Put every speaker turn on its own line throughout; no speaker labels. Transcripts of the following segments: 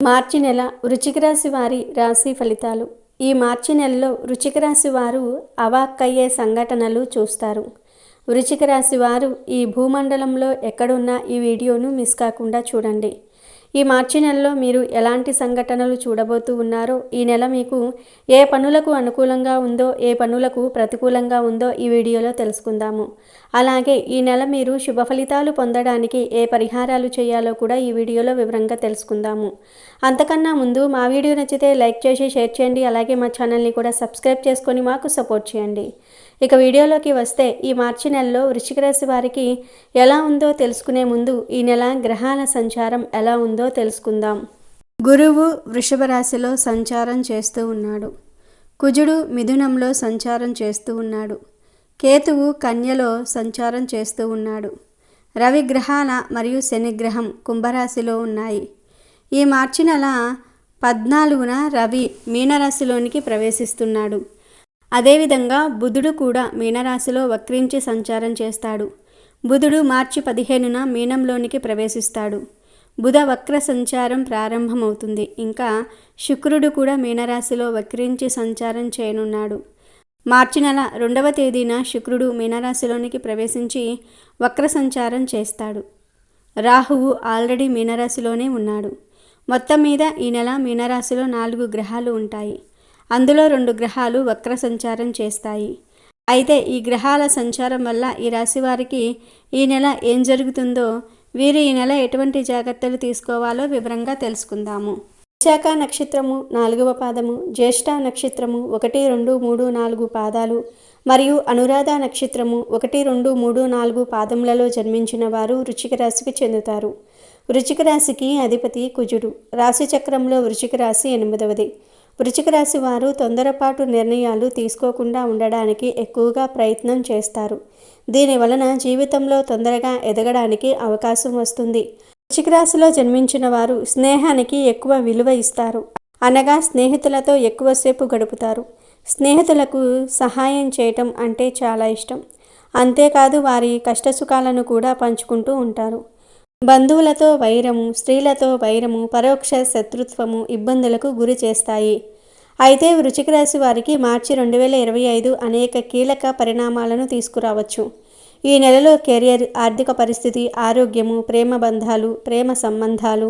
మార్చి నెల వృశ్చిక రాశి వారి రాశి ఫలితాలు. ఈ మార్చి నెలలో వృశ్చిక రాశి వారు అవాక్కయ్యే సంఘటనలు చూస్తారు. వృశ్చిక రాశి వారు ఈ భూమండలంలో ఎక్కడున్నా ఈ వీడియోను మిస్ కాకుండా చూడండి. ఈ మార్చి నెలలో మీరు ఎలాంటి సంఘటనలు చూడబోతూ ఉన్నారో, ఈ నెల మీకు ఏ పనులకు అనుకూలంగా ఉందో, ఏ పనులకు ప్రతికూలంగా ఉందో ఈ వీడియోలో తెలుసుకుందాము. అలాగే ఈ నెల మీరు శుభ ఫలితాలు పొందడానికి ఏ పరిహారాలు చేయాలో కూడా ఈ వీడియోలో వివరంగా తెలుసుకుందాము. అంతకన్నా ముందు మా వీడియో నచ్చితే లైక్ చేసి షేర్ చేయండి. అలాగే మా ఛానల్ని కూడా సబ్స్క్రైబ్ చేసుకొని మాకు సపోర్ట్ చేయండి. ఇక వీడియోలోకి వస్తే, ఈ మార్చి నెలలో వృశ్చిక రాశి వారికి ఎలా ఉందో తెలుసుకునే ముందు ఈ నెల గ్రహాల సంచారం ఎలా ఉందో తెలుసుకుందాం. గురువు వృషభ రాశిలో సంచారం చేస్తూ ఉన్నాడు. కుజుడు మిథునంలో సంచారం చేస్తూ ఉన్నాడు. కేతువు కన్యలో సంచారం చేస్తూ ఉన్నాడు. రవి గ్రహాల మరియు శని గ్రహం కుంభరాశిలో ఉన్నాయి. ఈ మార్చి నెల 14న రవి మీనరాశిలోనికి ప్రవేశిస్తున్నాడు. అదేవిధంగా బుధుడు కూడా మీనరాశిలో వక్రించి సంచారం చేస్తాడు. బుధుడు మార్చి 15న మీనంలోనికి ప్రవేశిస్తాడు. బుధ వక్ర సంచారం ప్రారంభమవుతుంది. ఇంకా శుక్రుడు కూడా మీనరాశిలో వక్రించి సంచారం చేయనున్నాడు. మార్చి నెల 2వ తేదీన శుక్రుడు మీనరాశిలోనికి ప్రవేశించి వక్ర సంచారం చేస్తాడు. రాహువు ఆల్రెడీ మీనరాశిలోనే ఉన్నాడు. మొత్తం మీద ఈ నెల మీనరాశిలో 4 గ్రహాలు ఉంటాయి. అందులో 2 గ్రహాలు వక్ర సంచారం చేస్తాయి. అయితే ఈ గ్రహాల సంచారం వల్ల ఈ రాశి వారికి ఈ నెల ఏం జరుగుతుందో, వీరు ఈ నెల ఎటువంటి జాగ్రత్తలు తీసుకోవాలో వివరంగా తెలుసుకుందాము. విశాఖ నక్షత్రము 4వ పాదము, జ్యేష్ఠ నక్షత్రము 1, 2, 3, 4 పాదాలు మరియు అనురాధ నక్షత్రము 1, 2, 3, 4 పాదములలో జన్మించిన వారు వృశ్చిక రాశికి చెందుతారు. వృశ్చిక రాశికి అధిపతి కుజుడు. రాశి చక్రంలో వృశ్చిక రాశి 8వది. వృశ్చిక రాశి వారు తొందరపాటు నిర్ణయాలు తీసుకోకుండా ఉండడానికి ఎక్కువగా ప్రయత్నం చేస్తారు. దీని వలన జీవితంలో తొందరగా ఎదగడానికి అవకాశం వస్తుంది. వృశ్చిక రాశిలో జన్మించిన వారు స్నేహానికి ఎక్కువ విలువ ఇస్తారు. అనగా స్నేహితులతో ఎక్కువసేపు గడుపుతారు. స్నేహితులకు సహాయం చేయటం అంటే చాలా ఇష్టం. అంతేకాదు వారి కష్టసుఖాలను కూడా పంచుకుంటూ ఉంటారు. బంధువులతో వైరము, స్త్రీలతో వైరము, పరోక్ష శత్రుత్వము ఇబ్బందులకు గురి చేస్తాయి. అయితే వృశ్చిక రాశి వారికి మార్చి 2025 అనేక కీలక పరిణామాలను తీసుకురావచ్చు. ఈ నెలలో కెరియర్, ఆర్థిక పరిస్థితి, ఆరోగ్యము, ప్రేమ బంధాలు, ప్రేమ సంబంధాలు,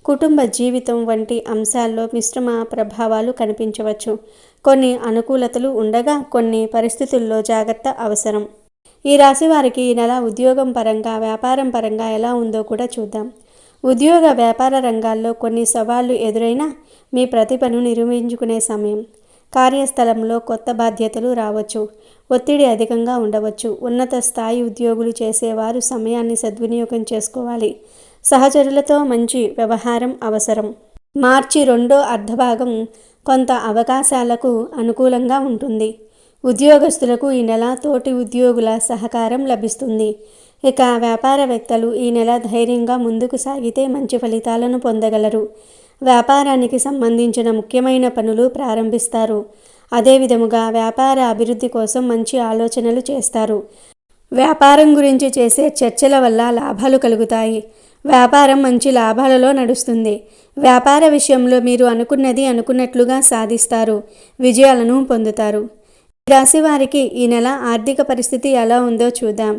కుటుంబ జీవితం వంటి అంశాల్లో మిశ్రమ ప్రభావాలు కనిపించవచ్చు. కొన్ని అనుకూలతలు ఉండగా కొన్ని పరిస్థితుల్లో జాగ్రత్త అవసరం. ఈ రాశి వారికి ఈ నెల ఉద్యోగం పరంగా, వ్యాపారం పరంగా ఎలా ఉందో కూడా చూద్దాం. ఉద్యోగ వ్యాపార రంగాల్లో కొన్ని సవాళ్లు ఎదురైనా మీ ప్రతిభను నిరూపించుకునే సమయం. కార్యస్థలంలో కొత్త బాధ్యతలు రావచ్చు. ఒత్తిడి అధికంగా ఉండవచ్చు. ఉన్నత స్థాయి ఉద్యోగులు చేసేవారు సమయాన్ని సద్వినియోగం చేసుకోవాలి. సహచరులతో మంచి వ్యవహారం అవసరం. మార్చి 2వ అర్ధభాగం కొంత అవకాశాలకు అనుకూలంగా ఉంటుంది. ఉద్యోగస్తులకు ఈ నెల తోటి ఉద్యోగుల సహకారం లభిస్తుంది. ఇక వ్యాపారవేత్తలు ఈ నెల ధైర్యంగా ముందుకు సాగితే మంచి ఫలితాలను పొందగలరు. వ్యాపారానికి సంబంధించిన ముఖ్యమైన పనులు ప్రారంభిస్తారు. అదేవిధముగా వ్యాపార అభివృద్ధి కోసం మంచి ఆలోచనలు చేస్తారు. వ్యాపారం గురించి చేసే చర్చల వల్ల లాభాలు కలుగుతాయి. వ్యాపారం మంచి లాభాలలో నడుస్తుంది. వ్యాపార విషయంలో మీరు అనుకున్నది అనుకున్నట్లుగా సాధిస్తారు. విజయాలను పొందుతారు. రాశి వారికి ఈ నెల ఆర్థిక పరిస్థితి ఎలా ఉందో చూద్దాం.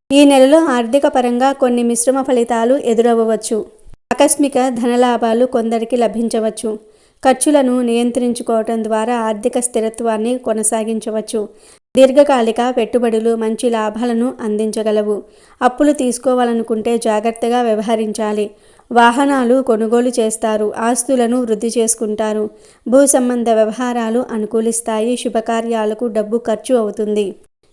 ఈ నెలలో ఆర్థిక పరంగా కొన్ని మిశ్రమ ఫలితాలు ఎదురవ్వవచ్చు. ఆకస్మిక ధనలాభాలు కొందరికి లభించవచ్చు. ఖర్చులను నియంత్రించుకోవటం ద్వారా ఆర్థిక స్థిరత్వాన్ని కొనసాగించవచ్చు. దీర్ఘకాలిక పెట్టుబడులు మంచి లాభాలను అందించగలవు. అప్పులు తీసుకోవాలనుకుంటే జాగ్రత్తగా వ్యవహరించాలి. వాహనాలు కొనుగోలు చేస్తారు. ఆస్తులను వృద్ధి చేసుకుంటారు. భూ సంబంధ వ్యవహారాలు అనుకూలిస్తాయి. శుభకార్యాలకు డబ్బు ఖర్చు అవుతుంది.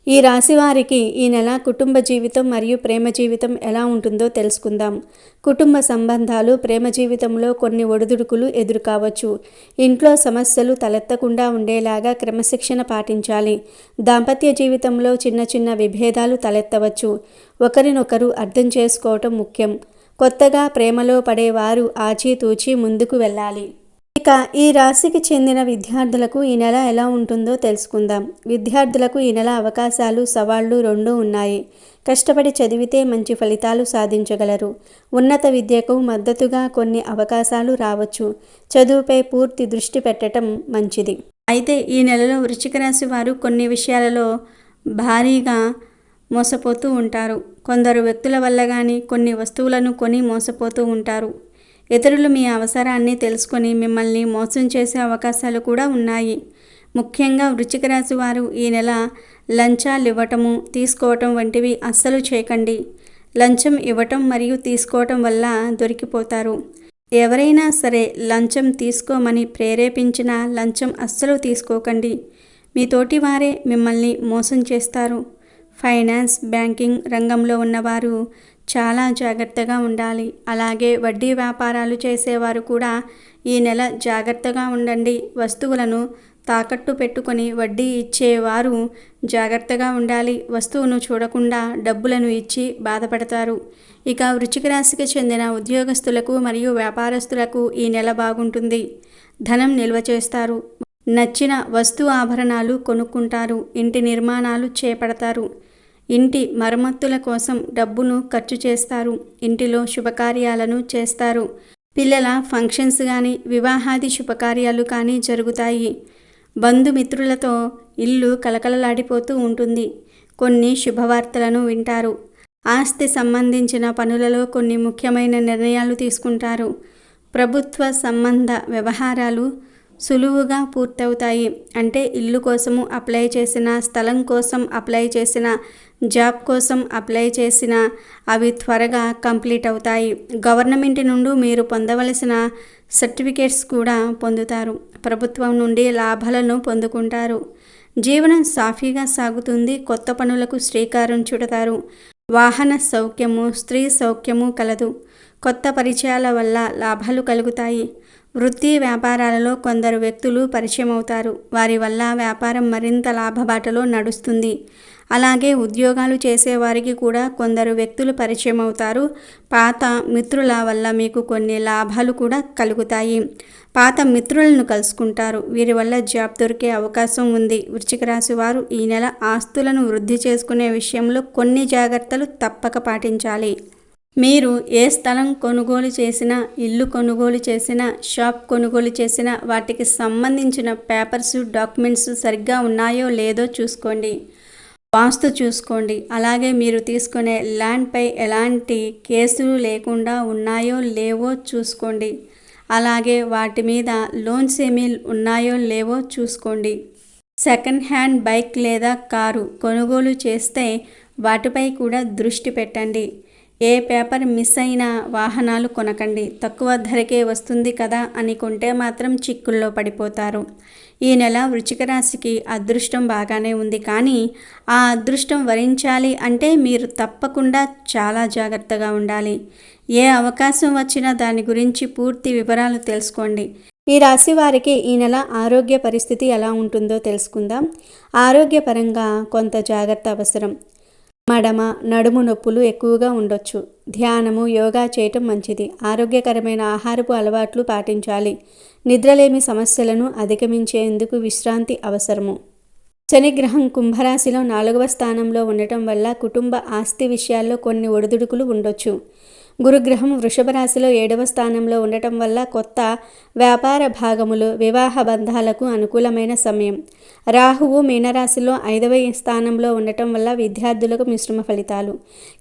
ఈ రాశి వారికి ఈ నెల కుటుంబ జీవితం మరియు ప్రేమ జీవితం ఎలా ఉంటుందో తెలుసుకుందాం. కుటుంబ సంబంధాలు, ప్రేమ జీవితంలో కొన్ని ఒడిదుడుకులు ఎదురు కావచ్చు. ఇంట్లో సమస్యలు తలెత్తకుండా ఉండేలాగా క్రమశిక్షణ పాటించాలి. దాంపత్య జీవితంలో చిన్న చిన్న విభేదాలు తలెత్తవచ్చు. ఒకరినొకరు అర్థం చేసుకోవటం ముఖ్యం. కొత్తగా ప్రేమలో పడేవారు ఆచితూచి ముందుకు వెళ్ళాలి. ఇక ఈ రాశికి చెందిన విద్యార్థులకు ఈ నెల ఎలా ఉంటుందో తెలుసుకుందాం. విద్యార్థులకు ఈ నెల అవకాశాలు, సవాళ్లు రెండూ ఉన్నాయి. కష్టపడి చదివితే మంచి ఫలితాలు సాధించగలరు. ఉన్నత విద్యకు మద్దతుగా కొన్ని అవకాశాలు రావచ్చు. చదువుపై పూర్తి దృష్టి పెట్టడం మంచిది. అయితే ఈ నెలలో వృశ్చిక రాశి వారు కొన్ని విషయాలలో భారీగా మోసపోతూ ఉంటారు. కొందరు వ్యక్తుల వల్ల కానీ కొన్ని వస్తువులను కొని మోసపోతూ ఉంటారు. ఇతరులు మీ అవసరాన్ని తెలుసుకొని మిమ్మల్ని మోసం చేసే అవకాశాలు కూడా ఉన్నాయి. ముఖ్యంగా వృశ్చిక రాశి వారు ఈ నెల లంచాలు ఇవ్వటము, తీసుకోవటం వంటివి అస్సలు చేయకండి. లంచం ఇవ్వటం మరియు తీసుకోవటం వల్ల దొరికిపోతారు. ఎవరైనా సరే లంచం తీసుకోమని ప్రేరేపించినా లంచం అస్సలు తీసుకోకండి. మీ తోటి వారే మిమ్మల్ని మోసం చేస్తారు. ఫైనాన్స్, బ్యాంకింగ్ రంగంలో ఉన్నవారు చాలా జాగ్రత్తగా ఉండాలి. అలాగే వడ్డీ వ్యాపారాలు చేసేవారు కూడా ఈ నెల జాగ్రత్తగా ఉండండి. వస్తువులను తాకట్టు పెట్టుకొని వడ్డీ ఇచ్చేవారు జాగ్రత్తగా ఉండాలి. వస్తువును చూడకుండా డబ్బులను ఇచ్చి బాధపడతారు. ఇక వృశ్చిక రాశికి చెందిన ఉద్యోగస్తులకు మరియు వ్యాపారస్తులకు ఈ నెల బాగుంటుంది. ధనం నిల్వ చేస్తారు. నచ్చిన వస్తు ఆభరణాలు కొనుక్కుంటారు. ఇంటి నిర్మాణాలు చేపడతారు. ఇంటి మరమ్మతుల కోసం డబ్బును ఖర్చు చేస్తారు. ఇంటిలో శుభకార్యాలను చేస్తారు. పిల్లల ఫంక్షన్స్ కానీ, వివాహాది శుభకార్యాలు కానీ జరుగుతాయి. బంధుమిత్రులతో ఇల్లు కలకలలాడిపోతూ ఉంటుంది. కొన్ని శుభవార్తలను వింటారు. ఆస్తి సంబంధించిన పనులలో కొన్ని ముఖ్యమైన నిర్ణయాలు తీసుకుంటారు. ప్రభుత్వ సంబంధ వ్యవహారాలు సులువుగా పూర్తవుతాయి. అంటే ఇల్లు కోసము అప్లై చేసిన, స్థలం కోసం అప్లై చేసిన, జాబ్ కోసం అప్లై చేసిన అవి త్వరగా కంప్లీట్ అవుతాయి. గవర్నమెంట్ నుండి మీరు పొందవలసిన సర్టిఫికేట్స్ కూడా పొందుతారు. ప్రభుత్వం నుండి లాభాలను పొందుకుంటారు. జీవనం సాఫీగా సాగుతుంది. కొత్త పనులకు శ్రీకారం చుడతారు. వాహన సౌఖ్యము, స్త్రీ సౌఖ్యము కలదు. కొత్త పరిచయాల వల్ల లాభాలు కలుగుతాయి. వృత్తి వ్యాపారాలలో కొందరు వ్యక్తులు పరిచయం అవుతారు. వారి వల్ల వ్యాపారం మరింత లాభబాటలో నడుస్తుంది. అలాగే ఉద్యోగాలు చేసేవారికి కూడా కొందరు వ్యక్తులు పరిచయం అవుతారు. పాత మిత్రుల వల్ల మీకు కొన్ని లాభాలు కూడా కలుగుతాయి. పాత మిత్రులను కలుసుకుంటారు. వీరి వల్ల జాబ్ దొరికే అవకాశం ఉంది. వృశ్చిక రాశి వారు ఈ నెల ఆస్తులను వృద్ధి చేసుకునే విషయంలో కొన్ని జాగ్రత్తలు తప్పక పాటించాలి. మీరు ఏ స్థలం కొనుగోలు చేసినా, ఇల్లు కొనుగోలు చేసినా, షాప్ కొనుగోలు చేసినా వాటికి సంబంధించిన పేపర్స్, డాక్యుమెంట్స్ సరిగ్గా ఉన్నాయో లేదో చూసుకోండి. వాస్తు చూసుకోండి. అలాగే మీరు తీసుకునే ల్యాండ్పై ఎలాంటి కేసులు లేకుండా ఉన్నాయో లేవో చూసుకోండి. అలాగే వాటి మీద లోన్స్ ఏమీ ఉన్నాయో లేవో చూసుకోండి. సెకండ్ హ్యాండ్ బైక్ లేదా కారు కొనుగోలు చేస్తే వాటిపై కూడా దృష్టి పెట్టండి. ఏ పేపర్ మిస్ అయినా వాహనాలు కొనకండి. తక్కువ ధరకే వస్తుంది కదా అని కొంటే మాత్రం చిక్కుల్లో పడిపోతారు. ఈ నెల వృశ్చిక రాశికి అదృష్టం బాగానే ఉంది. కానీ ఆ అదృష్టం వరించాలి అంటే మీరు తప్పకుండా చాలా జాగ్రత్తగా ఉండాలి. ఏ అవకాశం వచ్చినా దాని గురించి పూర్తి వివరాలు తెలుసుకోండి. ఈ రాశి వారికి ఈ నెల ఆరోగ్య పరిస్థితి ఎలా ఉంటుందో తెలుసుకుందాం. ఆరోగ్యపరంగా కొంత జాగ్రత్త అవసరం. మడమ, నడుము నొప్పులు ఎక్కువగా ఉండొచ్చు. ధ్యానము, యోగా చేయటం మంచిది. ఆరోగ్యకరమైన ఆహారపు అలవాట్లు పాటించాలి. నిద్రలేమి సమస్యలను అధిగమించేందుకు విశ్రాంతి అవసరము. శనిగ్రహం కుంభరాశిలో 4వ స్థానంలో ఉండటం వల్ల కుటుంబ ఆస్తి విషయాల్లో కొన్ని ఒడిదుడుకులు ఉండొచ్చు. గురుగ్రహం వృషభ రాశిలో 7వ స్థానంలో ఉండటం వల్ల కొత్త వ్యాపార భాగములు, వివాహ బంధాలకు అనుకూలమైన సమయం. రాహువు మీనరాశిలో 5వ స్థానంలో ఉండటం వల్ల విద్యార్థులకు మిశ్రమ ఫలితాలు.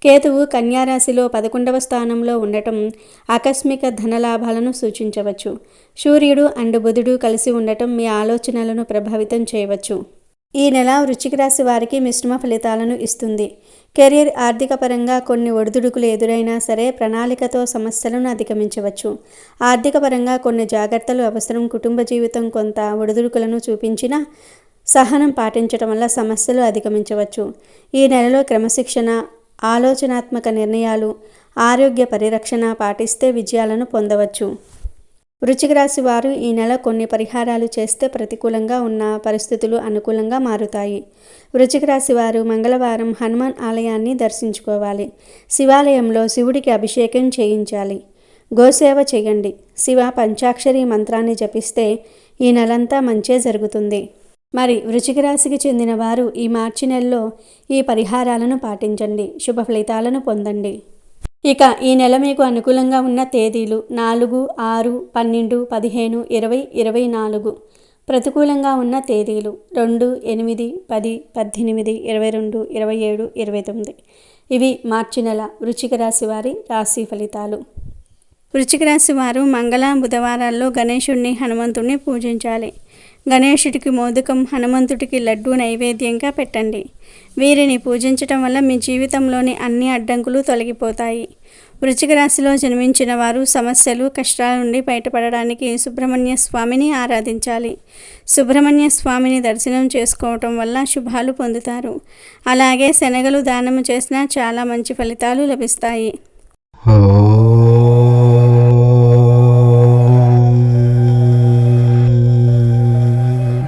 కేతువు కన్యారాశిలో 11వ స్థానంలో ఉండటం ఆకస్మిక ధనలాభాలను సూచించవచ్చు. సూర్యుడు అండ్ బుధుడు కలిసి ఉండటం మీ ఆలోచనలను ప్రభావితం చేయవచ్చు. ఈ నెల వృశ్చిక రాశి వారికి మిశ్రమ ఫలితాలను ఇస్తుంది. కెరీర్, ఆర్థిక పరంగా కొన్ని ఒడిదుడుకులు ఎదురైనా సరే ప్రణాళికతో సమస్యలను అధిగమించవచ్చు. ఆర్థిక పరంగా కొన్ని జాగ్రత్తలు అవసరం. కుటుంబ జీవితం కొంత ఒడిదుడుకులను చూపించినా సహనం పాటించడం వల్ల సమస్యలు అధిగమించవచ్చు. ఈ నెలలో క్రమశిక్షణ, ఆలోచనాత్మక నిర్ణయాలు, ఆరోగ్య పరిరక్షణ పాటిస్తే విజయాలను పొందవచ్చు. వృశ్చిక రాశి వారు ఈ నెల కొన్ని పరిహారాలు చేస్తే ప్రతికూలంగా ఉన్న పరిస్థితులు అనుకూలంగా మారుతాయి. వృశ్చిక రాశి వారు మంగళవారం హనుమాన్ ఆలయాన్ని దర్శించుకోవాలి. శివాలయంలో శివుడికి అభిషేకం చేయించాలి. గోసేవ చేయండి. శివ పంచాక్షరి మంత్రాన్ని జపిస్తే ఈ నెలంతా మంచే జరుగుతుంది. మరి వృశ్చిక రాశికి చెందిన వారు ఈ మార్చి నెలలో ఈ పరిహారాలను పాటించండి. శుభ ఫలితాలను పొందండి. ఇక ఈ నెల మీకు అనుకూలంగా ఉన్న తేదీలు 4, 6, 12, 15, 20, 24. ప్రతికూలంగా ఉన్న తేదీలు 2, 8, 10, 18, 22, 27, 29. ఇవి మార్చి నెల వృశ్చిక రాశి వారి రాశి ఫలితాలు. వృశ్చిక రాశి వారు మంగళ, బుధవారాల్లో గణేశుడిని, హనుమంతుడిని పూజించాలి. గణేశుడికి మోదకం, హనుమంతుడికి లడ్డూ నైవేద్యంగా పెట్టండి. వీరిని పూజించటం వల్ల మీ జీవితంలోని అన్ని అడ్డంకులు తొలగిపోతాయి. వృశ్చిక రాశిలో జన్మించిన వారు సమస్యలు, కష్టాల నుండి బయటపడడానికి సుబ్రహ్మణ్య స్వామిని ఆరాధించాలి. సుబ్రహ్మణ్య స్వామిని దర్శనం చేసుకోవటం వల్ల శుభాలు పొందుతారు. అలాగే శనగలు దానము చేసినా చాలా మంచి ఫలితాలు లభిస్తాయి.